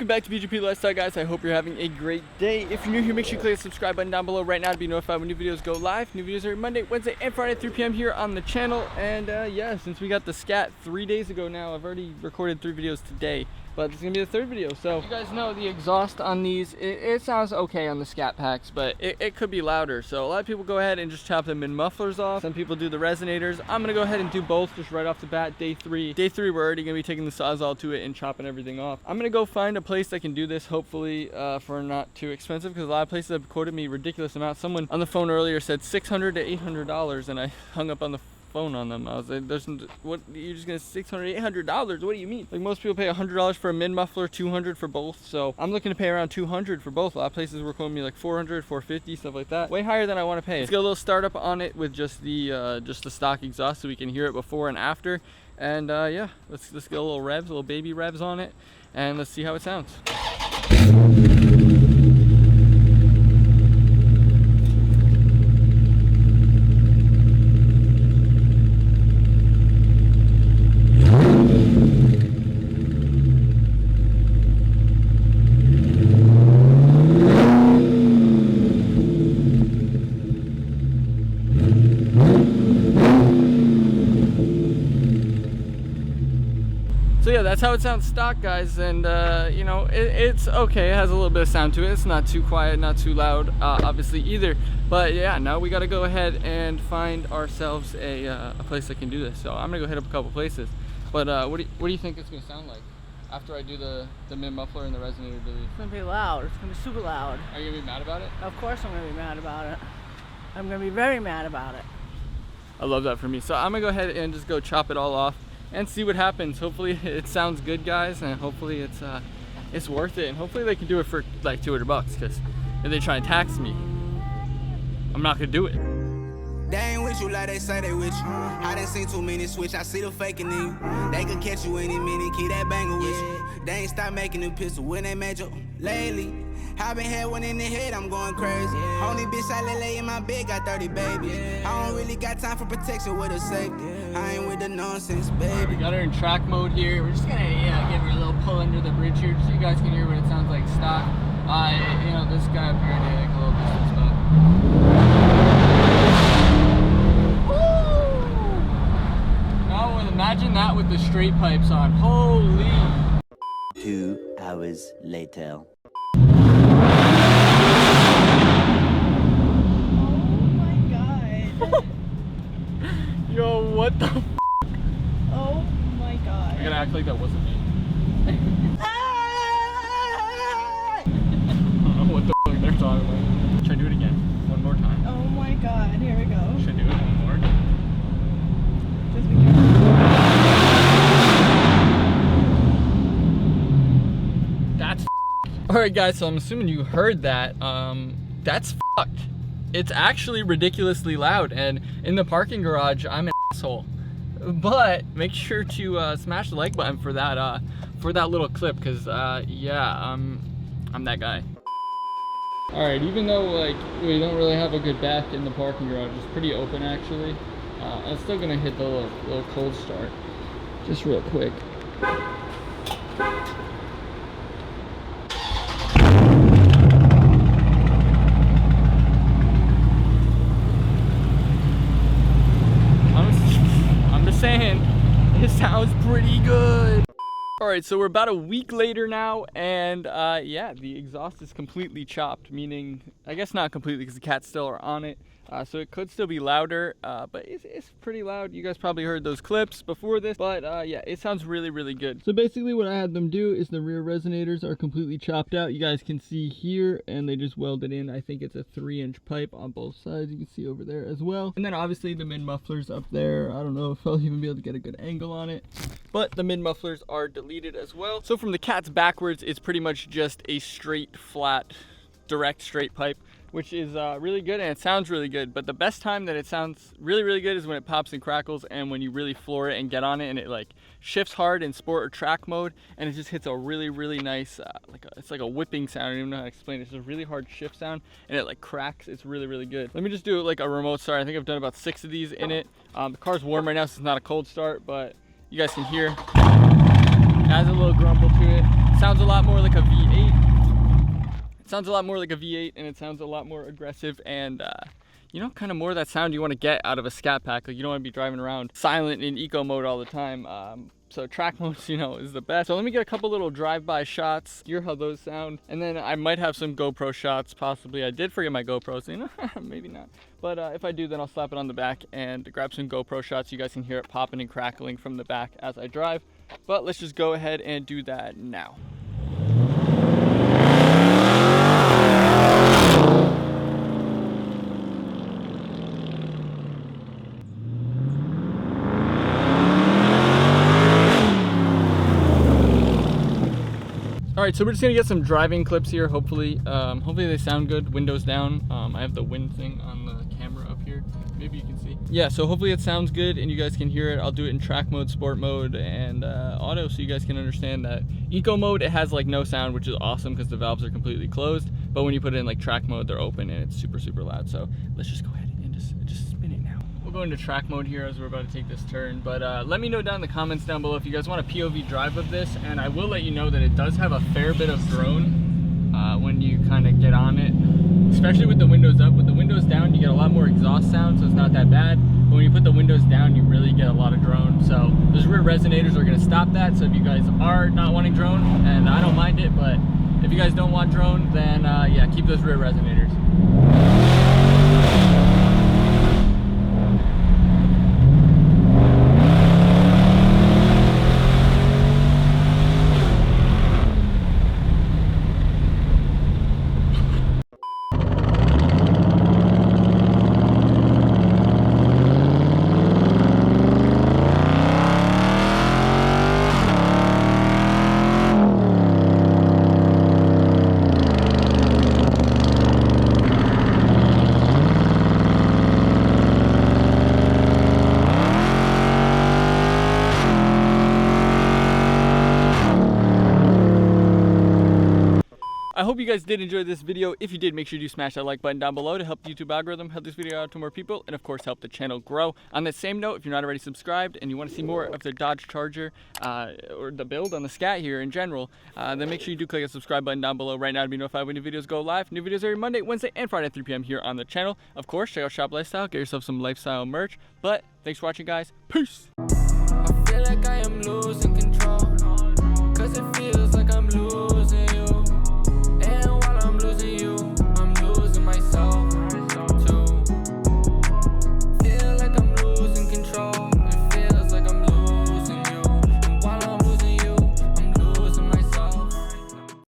Welcome back to BGP Lifestyle, guys. I hope you're having a great day. If you're new here, make sure you click the subscribe button down below right now to be notified when new videos go live. New videos are Monday, Wednesday, and Friday at 3 p.m. here on the channel. And yeah, since we got the Scat 3 days ago now, I've already recorded 3 videos today, but this is gonna be the 3rd video. So you guys know the exhaust on these, it sounds okay on the Scat Packs, but it could be louder. So a lot of people go ahead and just chop them in mufflers off. Some people do the resonators. I'm gonna go ahead and do both just right off the bat. Day three, we're already gonna be taking the Sawzall to it and chopping everything off. I'm gonna go find a place that can do this, hopefully for not too expensive, because a lot of places have quoted me ridiculous amounts. Someone on the phone earlier said $600 to $800, and I hung up on the phone on them. I was like, what, you're just gonna $600, $800? What do you mean? Like, most people pay $100 for a mid muffler, $200 for both. So I'm looking to pay around $200 for both. A lot of places were quoting me like $400, $450, stuff like that. Way higher than I want to pay. Let's get a little startup on it with just the stock exhaust, so we can hear it before and after. And yeah, let's get a little revs, a little baby revs on it, and let's see how it sounds. So yeah, that's how it sounds stock, guys, and you know, it's okay. It has a little bit of sound to it. It's not too quiet, not too loud, obviously either. But yeah, now we got to go ahead and find ourselves a place that can do this. So I'm gonna go hit up a couple places. But what do you think it's gonna sound like after I do the mid muffler and the resonator delete? It's gonna be loud. It's gonna be super loud. Are you gonna be mad about it? Of course I'm gonna be mad about it. I'm gonna be very mad about it. I love that for me. So I'm gonna go ahead and just go chop it all off and see what happens. Hopefully it sounds good, guys, and hopefully it's worth it, and hopefully they can do it for like $200, because if they try and tax me, I'm not gonna do it. They ain't with you like they say they with you. I done seen too many switch, I see the faking in you. They could catch you any minute, keep that banger with you. They ain't stop making them pistol when they made you lately. I been had one in the head, I'm going crazy. Only bitch I lay in my bed, got 30 babies. I don't really got time for protection with a safety. I ain't with the nonsense, baby. Right, we got her in track mode here. We're just gonna give her a little pull under the bridge here, so you guys can hear what it sounds like stock. You know, this guy up here did like a little distance, but now imagine that with the straight pipes on. Holy! 2 hours later. Yo, what the f? Oh my god. I'm gonna act like that wasn't me. I don't know what the f they're talking about. Should I do it again? One more time. Oh my god, here we go. Should I do it one more? Just be careful. That's f***ed. Alright guys, so I'm assuming you heard that. That's fucked. It's actually ridiculously loud, and in the parking garage, I'm an asshole. But make sure to smash the like button for that little clip, because yeah, I'm that guy. All right, even though like we don't really have a good back in the parking garage, it's pretty open actually. I'm still gonna hit the little cold start, just real quick. Saying it sounds pretty good. All right, so we're about a week later now, and yeah, the exhaust is completely chopped, meaning I guess not completely because the cats still are on it, so it could still be louder, but it's pretty loud. You guys probably heard those clips before this, but yeah, it sounds really, really good. So basically what I had them do is the rear resonators are completely chopped out. You guys can see here, and they just welded in, I think it's a 3-inch pipe on both sides. You can see over there as well. And then obviously the mid mufflers up there. I don't know if I'll even be able to get a good angle on it, but the mid mufflers are deleted as well. So from the cats backwards, it's pretty much just a straight, flat, direct, straight pipe, which is really good, and it sounds really good. But the best time that it sounds really, really good is when it pops and crackles, and when you really floor it and get on it, and it like shifts hard in sport or track mode, and it just hits a really, really nice, it's like a whipping sound. I don't even know how to explain it. It's just a really hard shift sound, and it like cracks. It's really, really good. Let me just do like a remote start. I think I've done about 6 of these in it. The car's warm right now, so it's not a cold start, but you guys can hear it has a little grumble to it. sounds a lot more like a V8. It sounds a lot more like a V8, and it sounds a lot more aggressive and you know, kind of more of that sound you want to get out of a Scat Pack. Like, you don't want to be driving around silent in eco mode all the time. So track mode, you know, is the best. So let me get a couple little drive-by shots, hear how those sound, and then I might have some GoPro shots, possibly. I did forget my GoPro, so you know, maybe not. But if I do, then I'll slap it on the back and grab some GoPro shots. You guys can hear it popping and crackling from the back as I drive. But let's just go ahead and do that now. Alright, so we're just gonna get some driving clips here, hopefully. Hopefully they sound good, windows down. I have the wind thing on the camera up here. Maybe you can see. Yeah, so hopefully it sounds good and you guys can hear it. I'll do it in track mode, sport mode, and auto, so you guys can understand that. Eco mode, it has like no sound, which is awesome because the valves are completely closed. But when you put it in like track mode, they're open and it's super, super loud. So let's just go ahead and just spin it now. We'll go into track mode here as we're about to take this turn, but let me know down in the comments down below if you guys want a POV drive of this, and I will let you know that it does have a fair bit of drone when you kind of get on it, especially with the windows up. With the windows down, you get a lot more exhaust sound, so it's not that bad, but when you put the windows down, you really get a lot of drone. So those rear resonators are going to stop that. So if you guys are not wanting drone, and I don't mind it, but if you guys don't want drone, then yeah, keep those rear resonators. I hope you guys did enjoy this video. If you did, make sure you smash that like button down below to help the YouTube algorithm, help this video out to more people, and of course help the channel grow. On that same note, if you're not already subscribed and you want to see more of the Dodge Charger or the build on the Scat here in general, then make sure you do click the subscribe button down below right now to be notified when new videos go live. New videos every Monday, Wednesday, and Friday at 3 p.m. here on the channel. Of course, check out Shop Lifestyle, get yourself some lifestyle merch. But thanks for watching, guys. Peace. I feel like I am losing.